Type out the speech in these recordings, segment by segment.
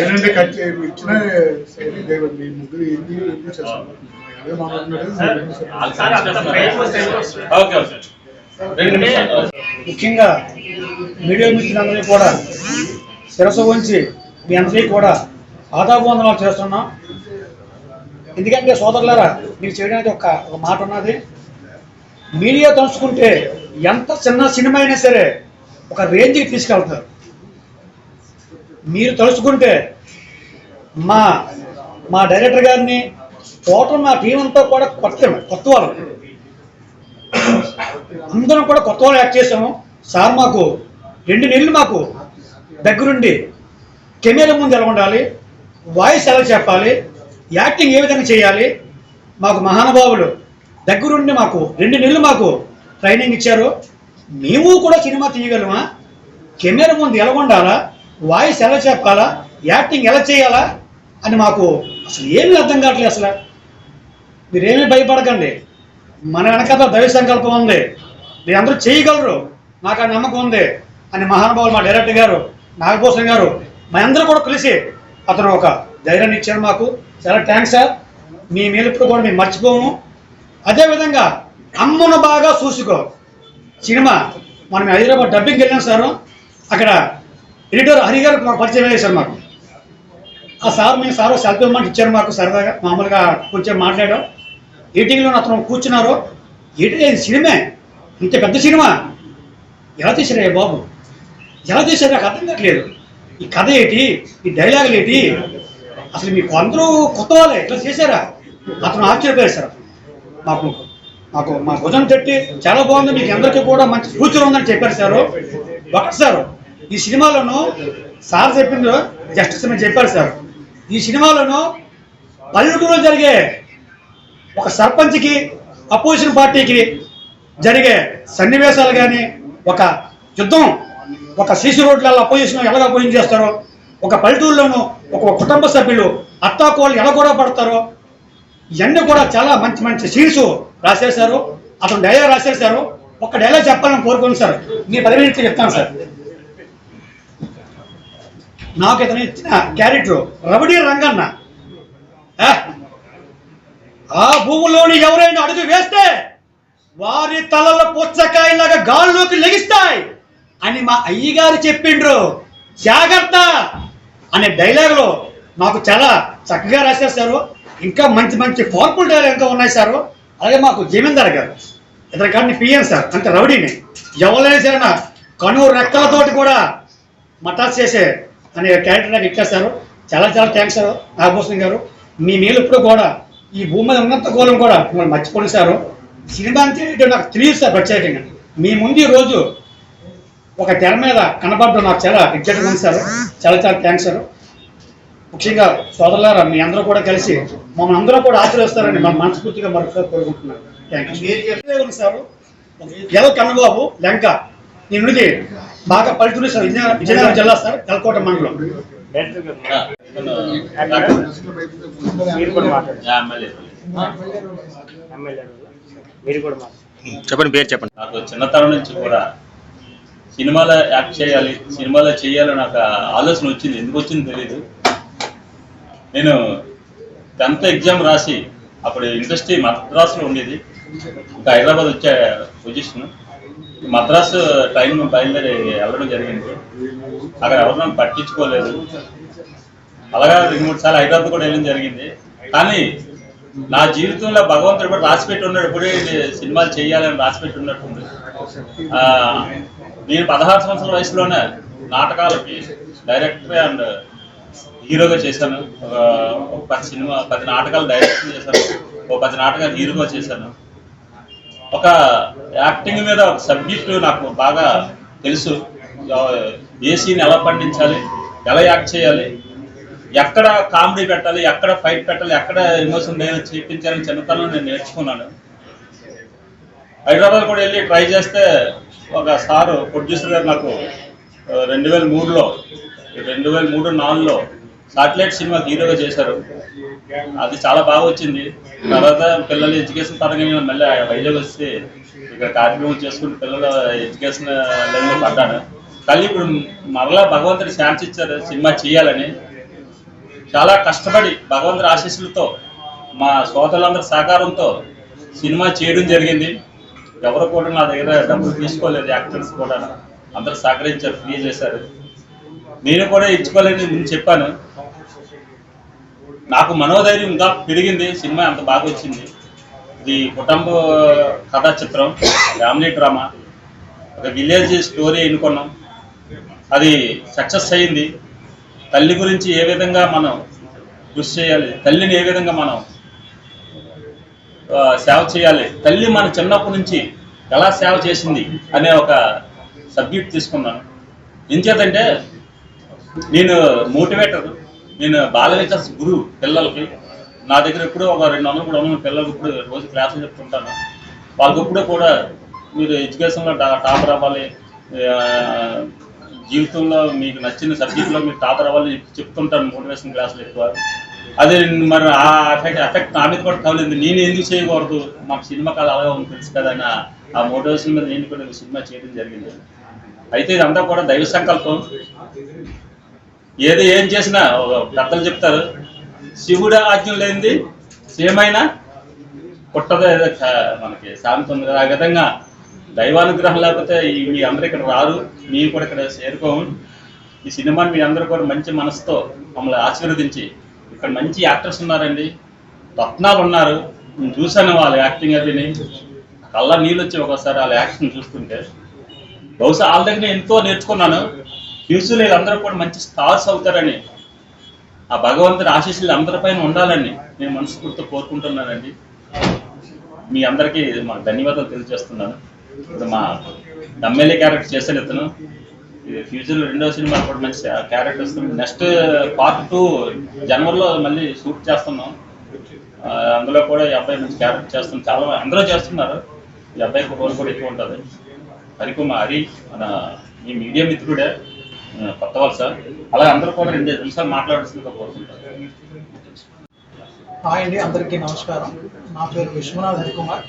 ఏంటంటే ఇచ్చిన మీ ముగ్గురు ఏంటి ముఖ్యంగా మీడియా మిత్రులందరినీ కూడా శిరస్సు ఉంచి మీ అందరికీ కూడా ఆదాబంధనాలు చేస్తున్నాం. ఎందుకంటే సోదరులారా, మీరు చేయడానికి ఒక మాట ఉన్నది. మీడియా తలుచుకుంటే ఎంత చిన్న సినిమా అయినా సరే ఒక రేంజ్కి తీసుకెళ్తారు. మీరు తలుచుకుంటే మా డైరెక్టర్ గారిని టోటల్ మా టీం అంతా కూడా కొత్త వాళ్ళు అందరం కూడా కొత్త వాళ్ళు యాక్ట్ చేసాము. సార్ మాకు 2 నెలలు మాకు దగ్గరుండి కెమెరా ముందు ఎలా ఉండాలి, వాయిస్ ఎలా చెప్పాలి, యాక్టింగ్ ఏ విధంగా చేయాలి, మాకు మహానుభావులు దగ్గరుండి మాకు 2 నెలలు మాకు ట్రైనింగ్ ఇచ్చారు. మేము కూడా సినిమా తీయగలమా, కెమెరా ముందు ఎలా ఉండాలా, వాయిస్ ఎలా చెప్పాలా, యాక్టింగ్ ఎలా చేయాలా అని మాకు అసలు ఏమీ అర్థం కావట్లేదు. అసలు మీరేమీ భయపడకండి, మన వెనకాల దైవ సంకల్పం ఉంది, మీరందరూ చేయగలరు, నాకు ఆ నమ్మకం ఉంది అని మహానుభావులు మా డైరెక్టర్ గారు నాగభూషణ్ గారు మా అందరూ కూడా కలిసి అతను ఒక ధైర్యాన్ని ఇచ్చారు. మాకు చాలా థ్యాంక్స్ సార్. మీ మేలుప్పుడు కూడా మేము మర్చిపోము. అదేవిధంగా అమ్మను బాగా చూసుకో సినిమా మనం హైదరాబాద్ డబ్బింగ్కి వెళ్ళాం సార్. అక్కడ ఎడిటర్ హరి గారు మాకు పరిచయం చేశారు. మాకు ఆ సార్ మేము సార్ సెల్ఫీ ఇవ్వమంటే ఇచ్చారు. మాకు సరదాగా మామూలుగా కొంచెం మాట్లాడాం. ఎడిటింగ్లో అతను కూర్చున్నారు. ఎడిటింగ్ సినిమా ఇంత పెద్ద సినిమా ఎలా తీసారా బాబు, ఎలా తీసారు నాకు అర్థం కావట్లేదు. ఈ కథ ఏంటి, ఈ డైలాగులు ఏంటి, అసలు మీకు అందరూ కొత్త వాళ్ళే ఇట్లా చేశారా? అతను ఆశ్చర్యపోయారు సార్. మాకు మాకు మా భుజం తట్టి చాలా బాగుంది, మీకు అందరికీ కూడా మంచి ఫ్యూచర్ ఉందని చెప్పారు సార్. ఒకటి సార్, ఈ సినిమాలోనూ సార్ చెప్పిందో జస్టిస్ అని చెప్పారు సార్. ఈ సినిమాలోనూ పల్లెటూరులో జరిగే ఒక సర్పంచ్కి అపోజిషన్ పార్టీకి జరిగే సన్నివేశాలు కానీ, ఒక యుద్ధం, ఒక సీసీ రోడ్లలో అపోజిషన్ ఎలాగ అపోజిషన్ చేస్తారో, ఒక పల్లెటూరులోనూ ఒక కుటుంబ సభ్యులు అత్తాకోళ్ళు ఎలా కూడా పడతారో, ఇవన్నీ కూడా చాలా మంచి మంచి సీన్స్ రాసేశారు. అతను డైలాగ్ రాసేశారు. ఒక డైలాగ్ చెప్పాలని కోరుకోండి సార్. మీ 10 నిమిషాలు చెప్తాను సార్. నాకు ఇతను ఇచ్చిన క్యారెక్టర్ రబడీ రంగన్న. ఆ భూములోని ఎవరైనా అడుగు వేస్తే వారి తలల పుచ్చకాయలాగా గాల్లోకి లెగిస్తాయి అని మా అయ్యగారు చెప్పిండ్రు. జాగ్రత్త అనే డైలాగులో మాకు చాలా చక్కగా రాసేశారు. ఇంకా మంచి మంచి పవర్ఫుల్ డైలాగ్ ఇంకా ఉన్నాయి సార్. అలాగే మాకు జమీందార్ గారు ఇతని కానీ పిఎన్ సార్, అంటే రౌడీని ఎవరైనా సరే కను రెక్కలతోటి కూడా మటాస్ చేసే అనే క్యారెక్టర్ నాకు ఇచ్చేస్తారు. చాలా చాలా థ్యాంక్స్ సార్ నాగభూషణ్ గారు. మీ మేలు ఇప్పుడు కూడా ఈ భూమి మీద ఉన్నంత గోళం కూడా మిమ్మల్ని మర్చిపోండి సార్. సినిమా అంటే నాకు తెలియదు సార్ ప్రత్యేకంగా. మీ ముందు ఈ రోజు ఒక తెర మీద కనబడడం నాకు చాలా ఎగ్జైట్గా ఉంది సార్. చాలా చాలా థ్యాంక్స్ సార్. ముఖ్యంగా సోదరులారా, మీ అందరూ కూడా కలిసి మమ్మల్ని అందరూ కూడా ఆశీర్వదిస్తారని మన మనస్ఫూర్తిగా మరొకసారి కోరుకుంటున్నాను. Thank you sir. L Kannababu Lenka, ఈ నుండి బాగా పల్లెటూరు సార్, విజయనగరం జిల్లా సార్, కల్కోట మండలం. చెప్పండి, పేరు చెప్పండి. నాకు చిన్నతనం నుంచి కూడా సినిమాలో యాక్ట్ చేయాలి, సినిమాలో చేయాలని నాకు ఆలోచన వచ్చింది. ఎందుకు వచ్చింది తెలీదు. నేను 10th ఎగ్జామ్ రాసి అప్పుడు ఇండస్ట్రీ మద్రాసులో ఉండేది. ఇంకా హైదరాబాద్ వచ్చే పొజిషన్. మద్రాసు ట్రైన్ బయలుదేరి వెళ్ళడం జరిగింది. అక్కడ ఎవరు నన్ను పట్టించుకోలేదు. అలాగా 2-3 సార్లు హైదరాబాద్ కూడా వెళ్ళడం జరిగింది. కానీ నా జీవితంలో భగవంతుడు కూడా రాసిపెట్టి ఉన్నాడు. ఇప్పుడే సినిమాలు చేయాలని రాసిపెట్టి ఉన్నట్టుంది. నేను 16 సంవత్సరాల వయసులోనే నాటకాలకి డైరెక్టర్ అండ్ హీరోగా చేశాను. ఒక 10 నాటకాలు డైరెక్షన్ చేశాను. ఒక 10 నాటకాలు హీరోగా చేశాను. ఒక యాక్టింగ్ మీద ఒక సబ్జెక్టు నాకు బాగా తెలుసు. ఏ సీన్ ఎలా పండించాలి, ఎలా యాక్ట్ చేయాలి, ఎక్కడ కామెడీ పెట్టాలి, ఎక్కడ ఫైట్ పెట్టాలి, ఎక్కడ ఎమోషన్ చూపించాలని చిన్నతనం నేను నేర్చుకున్నాను. హైదరాబాద్ కూడా వెళ్ళి ట్రై చేస్తే ఒక సారు ప్రొడ్యూసర్ గారు నాకు 2003లో 2003-04లో సాటిలైట్ సినిమా హీరోగా చేశారు. అది చాలా బాగా వచ్చింది. తర్వాత పిల్లల ఎడ్యుకేషన్ పరంగా మళ్ళీ వైజాగ్ వస్తే ఇక్కడ కార్యక్రమం చేసుకుంటూ పిల్లల ఎడ్యుకేషన్ లైన్లో పడ్డాను. తల్లి ఇప్పుడు మరలా భగవంతుడి ఛాన్స్ ఇచ్చారు సినిమా చేయాలని. చాలా కష్టపడి భగవంతుడి ఆశీస్సులతో మా సోదరులందరి సహకారంతో సినిమా చేయడం జరిగింది. ఎవరు కూడా నా దగ్గర డబ్బులు తీసుకోలేదు, యాక్టర్స్ కూడా అందరూ సహకరించారు, ఫ్రీ చేశారు. నేను కూడా ఇచ్చుకోలేని ముందు చెప్పాను. నాకు మనోధైర్యం ఇంకా పెరిగింది. సినిమా అంత బాగా వచ్చింది. ఇది కుటుంబ కథా చిత్రం, ఫ్యామిలీ డ్రామా, ఒక విలేజ్ స్టోరీ ఎన్నుకున్నాం. అది సక్సెస్ అయింది. తల్లి గురించి ఏ విధంగా మనం కృషి చేయాలి, తల్లిని ఏ విధంగా మనం సేవ చేయాలి, తల్లి మన చిన్నప్పటి నుంచి ఎలా సేవ చేసింది అనే ఒక సబ్జెక్ట్ తీసుకున్నాను. ఎంచేతంటే నేను మోటివేటర్, నేను బాల వికాస్ గురువు పిల్లలకి. నా దగ్గర ఎప్పుడూ ఒక 200-300 పిల్లలకు ఇప్పుడు రోజు క్లాసులు చెప్తుంటాను. వాళ్ళకి ఎప్పుడూ కూడా మీరు ఎడ్యుకేషన్లో టాపర్ అవ్వాలి, జీవితంలో మీకు నచ్చిన సబ్జెక్ట్లో మీరు టాపర్ అవ్వాలి చెప్తుంటాను మోటివేషన్ క్లాసులు ఎక్కువ. అదే మరి ఆ ఎఫెక్ట్ నా మీద కూడా కాలేదు. నేను ఎందుకు చేయకూడదు, మాకు సినిమా కళ అలాగే ఉంది తెలుసు కదా అని ఆ మోటివేషన్ మీద నేను కూడా సినిమా చేయడం జరిగింది. అయితే ఇదంతా కూడా దైవ సంకల్పం. ఏం చేసినా పెద్దలు చెప్తారు, శివుడు ఆజ్ఞ లేనిది సేమైనా పుట్టదే మనకి శాంతి ఉంది కదా. ఆ విధంగా దైవానుగ్రహం లేకపోతే మీ అందరూ ఇక్కడ రారు, మేము కూడా ఇక్కడ చేరుకోము. ఈ సినిమాని మీ అందరూ కూడా మంచి మనసుతో మమ్మల్ని ఆశీర్వదించి, ఇక్కడ మంచి యాక్టర్స్ ఉన్నారండి, రత్నాలు ఉన్నారు. నేను చూశాను వాళ్ళ యాక్టింగ్ అదిని, కళ్ళ నీళ్ళు వచ్చి ఒకసారి వాళ్ళ యాక్టింగ్ చూస్తుంటే. బహుశా వాళ్ళ దగ్గర ఎంతో నేర్చుకున్నాను. ఫ్యూచర్లో వీళ్ళందరూ కూడా మంచి స్టార్స్ అవుతారని, ఆ భగవంతుడి ఆశీస్సులు అందరిపైన ఉండాలని నేను మనస్ఫూర్తితో కోరుకుంటున్నానండి. మీ అందరికీ మా ధన్యవాదాలు తెలియజేస్తున్నాను. ఇప్పుడు మా ఎమ్మెల్యే క్యారెక్టర్ చేశాను ఇతను. ఫ్యూచర్లో 2వ సినిమా కూడా మంచి క్యారెక్టర్ వస్తుంది. నెక్స్ట్ పార్ట్ 2 జనవరిలో మళ్ళీ షూట్ చేస్తున్నాం. అందులో కూడా ఈ అబ్బాయి మంచి క్యారెక్టర్ చేస్తున్నాం. చాలా అందరూ చేస్తున్నారు. ఈ అబ్బాయికి రోల్ కూడా ఎక్కువ ఉంటుంది. హరి మన ఈ మీడియా మిత్రుడే, కొత్త వలస. అలా అందరూ కూడా 2 నిమిషాలు మాట్లాడాల్సిందిగా కోరుకుంటారు. హాయ్ అండి, అందరికీ నమస్కారం. నా పేరు విశ్వనాథ్ హరికుమార్.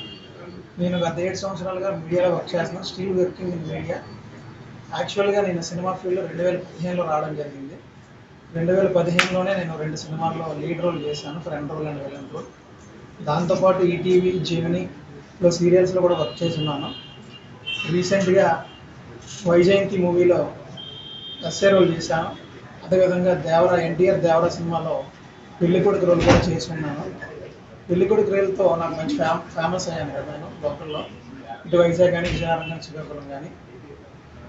నేను గత 7 సంవత్సరాలుగా మీడియాలో వర్క్ చేస్తున్నాను. Still working in media. యాక్చువల్గా నేను సినిమా ఫీల్డ్లో 2015లో రావడం జరిగింది. 2015లోనే నేను 2 సినిమాల్లో లీడ్ రోల్ చేశాను, friend role and villain role. దాంతోపాటు ఈటీవీ, జెమినీలో సీరియల్స్లో కూడా వర్క్ చేస్తున్నాను. రీసెంట్గా వైజయంతి మూవీలో ఎస్ఏ రోల్ చేశాను. అదేవిధంగా ఎన్టీఆర్ దేవరా సినిమాలో పెళ్ళికొడుకు రోల్ కూడా చేసుకున్నాను. పెళ్ళికొడుకు రోల్తో నాకు మంచి ఫేమస్ అయ్యాను కదా నేను లోకల్లో, ఇటు వైజాగ్ కానీ, విజయనగరం కానీ, శ్రీకాకుళం కానీ.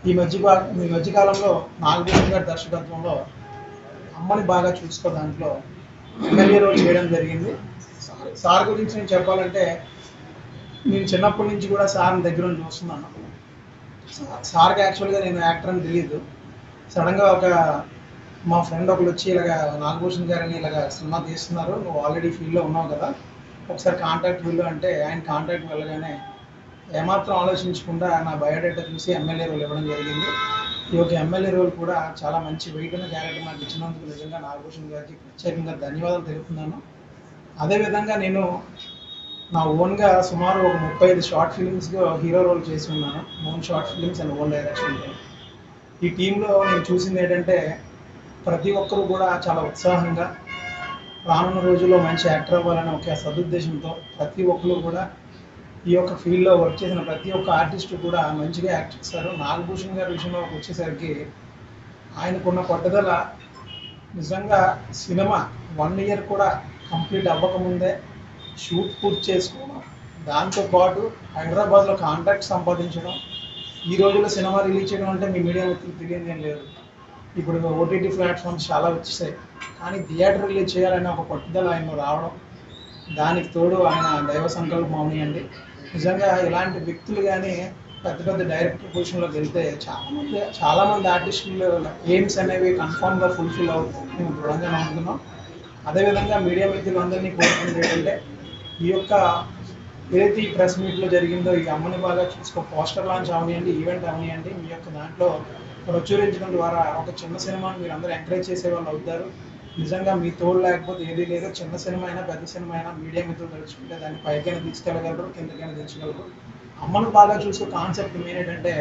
ఈ మధ్యకాలంలో నాగభూషణ్ గారి దర్శకత్వంలో అమ్మని బాగా చూసుకో దాంట్లో ఎమ్మెల్యే రోల్ చేయడం జరిగింది. సార్ గురించి నేను చెప్పాలంటే, నేను చిన్నప్పటి నుంచి కూడా సార్ని దగ్గర నుంచి చూస్తున్నాను. సార్కి యాక్చువల్గా నేను యాక్టర్ అని తెలియదు. సడన్గా మా ఫ్రెండ్ ఒకరు వచ్చి ఇలాగ నాగభూషణ్ గారిని ఇలాగ సినిమా తీస్తున్నారు, నువ్వు ఆల్రెడీ ఫీల్డ్లో ఉన్నావు కదా, ఒకసారి కాంటాక్ట్ వెళ్ళు అంటే ఆయన కాంటాక్ట్ వెళ్ళగానే ఏమాత్రం ఆలోచించకుండా నా బయోడేటా చూసి ఎమ్మెల్యే రోల్ ఇవ్వడం జరిగింది. ఈ యొక్క ఎమ్మెల్యే రోల్ కూడా చాలా మంచి వెయిట్ ఉన్న క్యారెక్టర్ నాకు ఇచ్చినందుకు నిజంగా నాగభూషణ్ గారికి ప్రత్యేకంగా ధన్యవాదాలు తెలుపుతున్నాను. అదేవిధంగా నేను నా ఓన్గా సుమారు ఒక 35 షార్ట్ ఫిలిమ్స్గా హీరో రోల్ చేసి ఉన్నాను. Own short films and own direction. ఈ టీంలో నేను చూసింది ఏంటంటే, ప్రతి ఒక్కరూ కూడా చాలా ఉత్సాహంగా రానున్న రోజుల్లో మంచి యాక్టర్ అవ్వాలని ఒక సదుద్దేశంతో ప్రతి ఒక్కరు కూడా ఈ యొక్క ఫీల్డ్లో వర్క్ చేసిన ప్రతి ఒక్క ఆర్టిస్టు కూడా మంచిగా యాక్ట్ చేస్తారు. నాగభూషణ్ గారి విషయంలో వచ్చేసరికి ఆయనకున్న పట్టుదల నిజంగా సినిమా 1 ఇయర్ కూడా కంప్లీట్ అవ్వకముందే షూట్ పూర్తి చేసుకోవడం, దాంతోపాటు హైదరాబాద్లో కాంటాక్ట్ సంపాదించడం. ఈ రోజుల్లో సినిమా రిలీజ్ చేయడం అంటే మీ మీడియా వ్యక్తులకు తెలియదు ఏం లేదు. ఇప్పుడు ఓటీటీ ప్లాట్ఫామ్స్ చాలా వచ్చేసాయి, కానీ థియేటర్ రిలీజ్ చేయాలనే ఒక పట్టుదల ఆయన రావడం, దానికి తోడు ఆయన దైవ సంకల్పం అవనియండి. నిజంగా ఇలాంటి వ్యక్తులు కానీ పెద్ద పెద్ద డైరెక్టర్ పొజిషన్లోకి వెళ్తే చాలామంది ఆర్టిస్టులు ఎయిమ్స్ అనేవి కన్ఫామ్గా ఫుల్ఫిల్ అవుతుంది మేము దృఢంగా నమ్ముతున్నాం. అదేవిధంగా మీడియా మిత్రులందరినీ కోరుకుంది ఏంటంటే, ఈ యొక్క ఏదైతే ఈ ప్రెస్ మీట్లో జరిగిందో, ఈ అమ్మని బాగా చూసుకో పోస్టర్ లాంచ్ అవనియండి, ఈవెంట్ అవనియండి, మీ యొక్క దాంట్లో ప్రచురించడం ద్వారా ఒక చిన్న సినిమాని మీరు అందరూ ఎంకరేజ్ చేసే వాళ్ళు అవుతారు. నిజంగా మీ తోడు లేకపోతే ఏదీ లేదు. చిన్న సినిమా అయినా పెద్ద సినిమా అయినా మీడియా మిత్రులు తెలుసుకుంటే దాన్ని పైకైనా తీసుకెళ్ళగలరు, కిందకైనా తెచ్చుకోగలరు. అమ్మను బాగా చూసే కాన్సెప్ట్ మెయిన్ ఏంటంటే,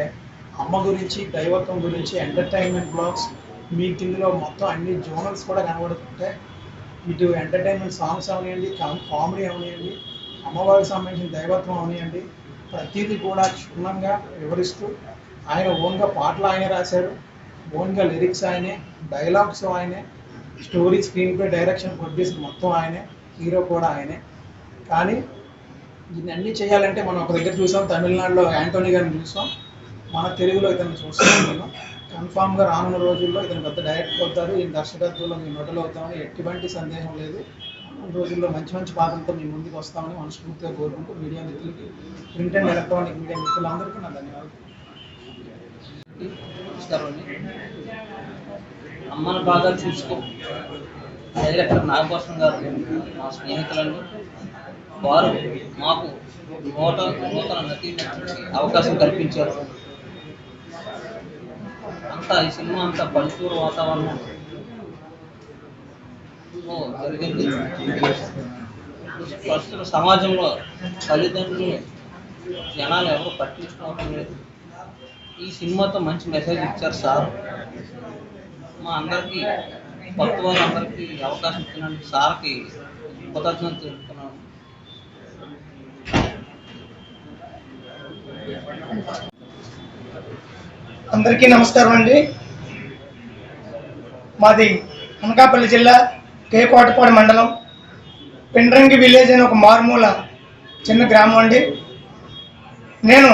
అమ్మ గురించి, దైవత్వం గురించి, ఎంటర్టైన్మెంట్ బ్లాగ్స్ మీకు ఇందులో మొత్తం అన్ని జోనల్స్ కూడా కనబడుతుంటాయి. ఇటు ఎంటర్టైన్మెంట్ సాంగ్స్ అవనివ్వండి, కామెడీ అవనివ్వండి, అమ్మవారికి సంబంధించిన దైవత్వం అవనివ్వండి, ప్రతిదీ కూడా క్షుణ్ణంగా వివరిస్తూ ఆయన ఓన్గా పాటలు ఆయనే రాశారు, ఓన్గా లిరిక్స్ ఆయనే, డైలాగ్స్ ఆయనే, story, screen play, direction, producer మొత్తం ఆయనే, హీరో కూడా ఆయనే. కానీ దీన్ని అన్నీ చేయాలంటే మనం ఒక దగ్గర చూసాం, తమిళనాడులో యాంటోనీ గారిని చూసాం, మన తెలుగులో ఇతను చూస్తున్నాం. నేను కన్ఫామ్గా రానున్న రోజుల్లో ఇతను పెద్ద డైరెక్టర్ అవుతారు, ఈ దర్శకత్వంలో మీ మొదలు అవుతామని ఎటువంటి సందేహం లేదు. రోజుల్లో మంచి మంచి పాటలతో మీ ముందుకు వస్తామని మనస్ఫూర్తిగా కోరుకుంటూ మీడియా మిత్రులకి, ప్రింట్ అండ్ ఎలక్ట్రానిక్ మీడియా మిత్రులందరికీ నా ధన్యవాదాలు. అమ్మను బాగా చూసుకో డైరెక్టర్ నాగభూషణ్ గారు మా స్నేహితులండి. వారు మాకు నూతన నటించడానికి అవకాశం కల్పించారు. అంతా ఈ సినిమా అంతా పల్లెటూరు వాతావరణం జరిగింది. ప్రస్తుత సమాజంలో తల్లిదండ్రులు జనాలు ఎవరు పట్టించుకోవడం లేదు. ఈ సినిమాతో మంచి మెసేజ్ ఇచ్చారు సార్. మా అందరికీ, కొత్త వాళ్ళందరికీ అవకాశం ఇచ్చినందుకు సార్కి కృతజ్ఞతలు తెలుపుతున్నాను. అందరికీ నమస్కారం అండి. మాది అనకాపల్లి జిల్లా కేకోటపాడు మండలం పిండ్రంగి విలేజ్ అనే ఒక మారుమూల చిన్న గ్రామం అండి. నేను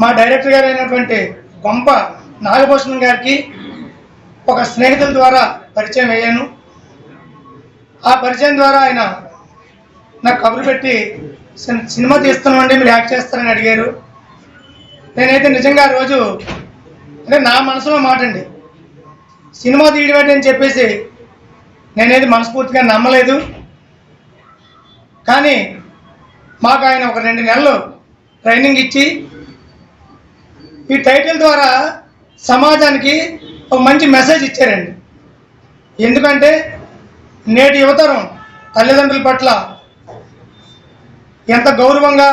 మా డైరెక్టర్ గారు అయినటువంటి గొంప నాగభూషణం గారికి ఒక స్నేహితుల ద్వారా పరిచయం అయ్యాను. ఆ పరిచయం ద్వారా ఆయన నాకు కబురు పెట్టి సినిమా తీస్తున్నామండి, మీరు యాక్ట్ చేస్తారని అడిగారు. నేనైతే నిజంగా రోజు అంటే నా మనసులో మాట అండి, సినిమా తీయడం అని చెప్పేసి నేనైతే మనస్ఫూర్తిగా నమ్మలేదు. కానీ మాకు ఆయన ఒక 2 నెలలు ట్రైనింగ్ ఇచ్చి ఈ టైటిల్ ద్వారా సమాజానికి ఒక మంచి మెసేజ్ ఇచ్చారండి. ఎందుకంటే నేటి యువతరం తల్లిదండ్రుల పట్ల ఎంత గౌరవంగా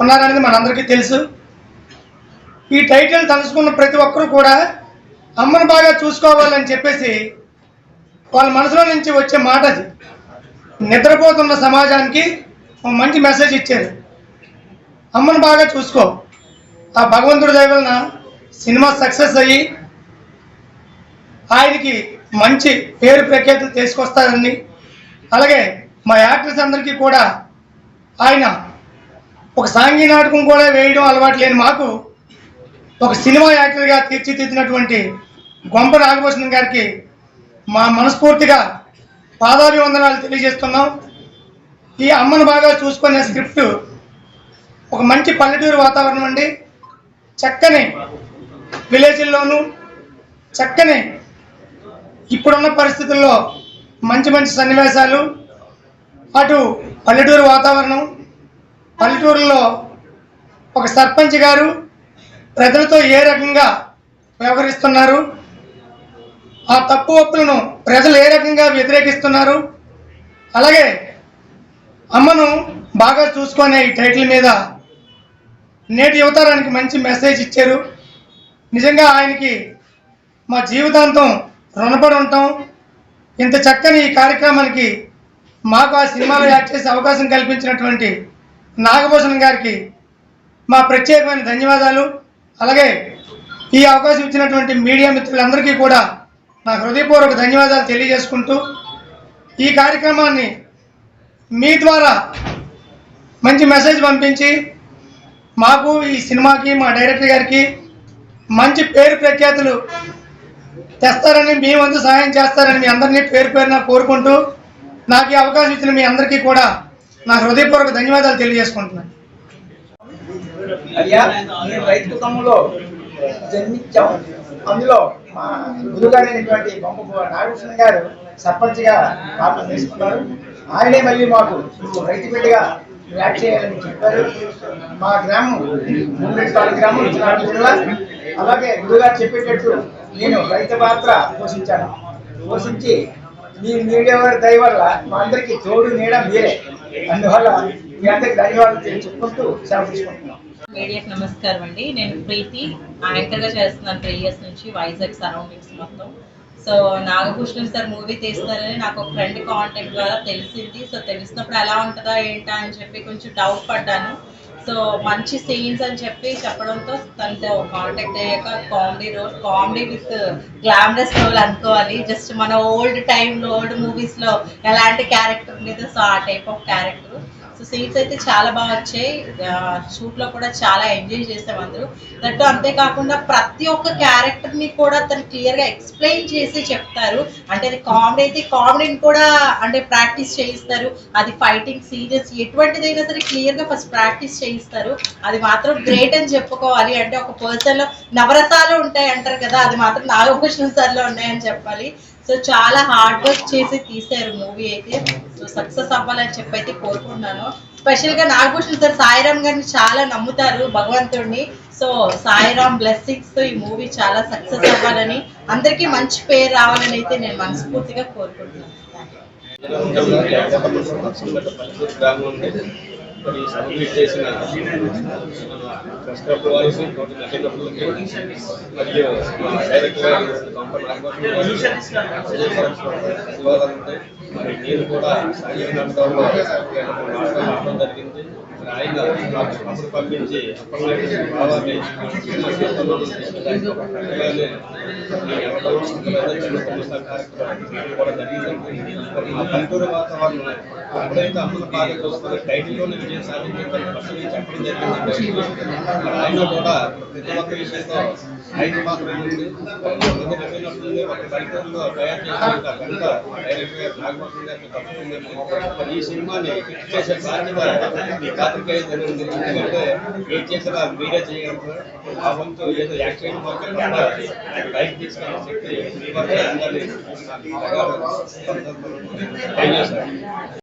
ఉన్నారనేది మనందరికీ తెలుసు. ఈ టైటిల్ తలుచుకున్న ప్రతి ఒక్కరూ కూడా అమ్మను బాగా చూసుకోవాలని చెప్పేసి వాళ్ళ మనసులో నుంచి వచ్చే మాట అది. నిద్రపోతున్న సమాజానికి ఒక మంచి మెసేజ్ ఇచ్చారు, అమ్మను బాగా చూసుకో. ఆ భగవంతుడి దయ వలన సినిమా సక్సెస్ అయ్యి ఆయనకి మంచి పేరు ప్రఖ్యాతులు తీసుకొస్తారని, అలాగే మా యాక్టర్స్ అందరికీ కూడా ఆయన ఒక సాంఘిక నాటకం కూడా వేయడం అలవాటు లేని మాకు ఒక సినిమా యాక్టర్గా తీర్చిదిద్దినటువంటి గొంప నాగభూషణం గారికి మా మనస్ఫూర్తిగా పాదాభివందనాలు తెలియజేస్తున్నాం. ఈ అమ్మను బాగా చూసుకునే స్క్రిప్ట్ ఒక మంచి పల్లెటూరు వాతావరణం అండి. చక్కని విలేజ్ల్లోనూ చక్కని ఇప్పుడున్న పరిస్థితుల్లో మంచి మంచి సన్నివేశాలు, అటు పల్లెటూరు వాతావరణం, పల్లెటూరులో ఒక సర్పంచ్ గారు ప్రజలతో ఏ రకంగా వ్యవహరిస్తున్నారు, ఆ తప్పు ఒప్పులను ప్రజలు ఏ రకంగా వ్యతిరేకిస్తున్నారు, అలాగే అమ్మను బాగా చూసుకునే ఈ టైటిల్ మీద నేటి యువతరానికి మంచి మెసేజ్ ఇచ్చారు. నిజంగా ఆయనకి మా జీవితాంతం రుణపడి ఉంటాం. ఇంత చక్కని ఈ కార్యక్రమానికి మాకు ఆ సినిమాలో యాక్ట్ చేసే అవకాశం కల్పించినటువంటి నాగభూషణం గారికి మా ప్రత్యేకమైన ధన్యవాదాలు. అలాగే ఈ అవకాశం ఇచ్చినటువంటి మీడియా మిత్రులందరికీ కూడా నా హృదయపూర్వక ధన్యవాదాలు తెలియజేసుకుంటూ ఈ కార్యక్రమాన్ని మీ ద్వారా మంచి మెసేజ్ పంపించి మాకు ఈ సినిమాకి మా డైరెక్టర్ గారికి మంచి పేరు ప్రఖ్యాతులు తెస్తారని, మీ వంతు సహాయం చేస్తారని మీ అందరినీ పేరు పేరున కోరుకుంటూ నాకు ఈ అవకాశం ఇచ్చిన మీ అందరికీ కూడా నా హృదయపూర్వక ధన్యవాదాలు తెలియజేసుకుంటున్నాను. అయ్యా, నేను రైతు కుటుంబంలో జన్మించాం. అందులో మా గురుగారు అయినటువంటి గొంప నాగభూషణం గారు సర్పంచ్గా పాత్ర తీసుకున్నారు. ఆయనే మళ్ళీ మాకు రైతు బిడ్డగా యాక్ట్ చేయాలని చెప్పారు. మా గ్రామం ముందెట్టాల గ్రామం జిల్లా. అలాగే గురుగారు చెప్పేటట్టు నేను రైతు పాత్ర పోషించి మీ మీడియా వారి దయ వల్ల మా అందరికీ తోడు నీడ మీరే. అందువల్ల మీ అందరికి ధన్యవాదాలు చెప్పుకుంటూ సెలవు తీసుకుంటున్నాం. మీడియాకి నమస్కారం అండి. నేను ప్రీతి యాంకర్గా చేస్తున్నాను 3 years నుంచి వైజాగ్ సరౌండింగ్స్ మొత్తం. సో నాగభూషణం సార్ మూవీ తీస్తారని నాకు ఒక ఫ్రెండ్ కాంటాక్ట్ ద్వారా తెలిసింది. సో తెలిసినప్పుడు ఎలా ఉంటుందా ఏంటా అని చెప్పి కొంచెం డౌట్ పడ్డాను. సో మంచి సీన్స్ అని చెప్పి చెప్పడంతో తనతో కాంటాక్ట్ అయ్యాక కామెడీ విత్ గ్లామరస్ రోల్ అనుకోవాలి. జస్ట్ మన ఓల్డ్ మూవీస్లో ఎలాంటి క్యారెక్టర్ ఉండేదో సో ఆ type of character. So scenes అయితే చాలా బాగా వచ్చాయి. షూట్లో కూడా చాలా ఎంజాయ్ చేసాం అందరూ. దట్టు అంతేకాకుండా ప్రతి ఒక్క క్యారెక్టర్ని కూడా తను క్లియర్గా ఎక్స్ప్లెయిన్ చేసి చెప్తారు. అంటే అది కామెడీ అయితే కామెడీని కూడా అంటే ప్రాక్టీస్ చేయిస్తారు. అది ఫైటింగ్ సీరియస్ ఎటువంటిదైనా సరే క్లియర్గా ఫస్ట్ ప్రాక్టీస్ చేయిస్తారు. అది మాత్రం గ్రేట్ అని చెప్పుకోవాలి. అంటే ఒక పర్సన్లో నవరసాలు ఉంటాయి అంటారు కదా, అది మాత్రం నాగభూషణం సార్లో ఉన్నాయని చెప్పాలి. సో చాలా హార్డ్ వర్క్ చేసి తీశారు మూవీ అయితే. సో సక్సెస్ అవ్వాలని చెప్పి అయితే కోరుకుంటున్నాను. స్పెషల్గా నాగభూషణ్ సార్ సాయిరామ్ గారిని చాలా నమ్ముతారు భగవంతుడిని. సో సాయిరామ్ బ్లెస్సింగ్స్తో ఈ మూవీ చాలా సక్సెస్ అవ్వాలని, అందరికీ మంచి పేరు రావాలని అయితే నేను మనస్ఫూర్తిగా కోరుకుంటున్నాను. కంప్లీట్ చేసిన ఫస్ట్ ఆఫ్ వాయిస్ నటినప్పులకి మరియు డైరెక్టర్ గారు శివాలంటే మరి నేను కూడా సాయి నాటకంలో మాట్లాడడం జరిగింది. ఆయన నాకు అప్పుడు పంపించి భావాన్ని కూడా జరిగింది. ఆ పల్లెటూరు వాతావరణం ఎప్పుడైతే అమ్మల బాగా చూస్తున్న టైటిల్లోనే విజయం సాధించిందని ఫస్ట్ చెప్పడం జరిగిందంటే మరి ఆయన కూడా ప్రతి ఒక్క విషయంలో ఆయన మాత్రమే ఉంది. ఒక పల్లెటూరులో తయారు చేసిన కనుక డైరెక్టర్ గారు నాగభూషణం గారిని తప్పుతుందని ఈ సినిమాని హిట్ చేసే బాధ్యత ఈ పాత్రికేయులు ఉంది. ఎందుకంటే ఏం చేసినా మీరే చేయగలరు. ఆ వంతు ఏదో యాక్షన్ బయట తీసుకున్న శక్తి మీ వద్ద ఉందని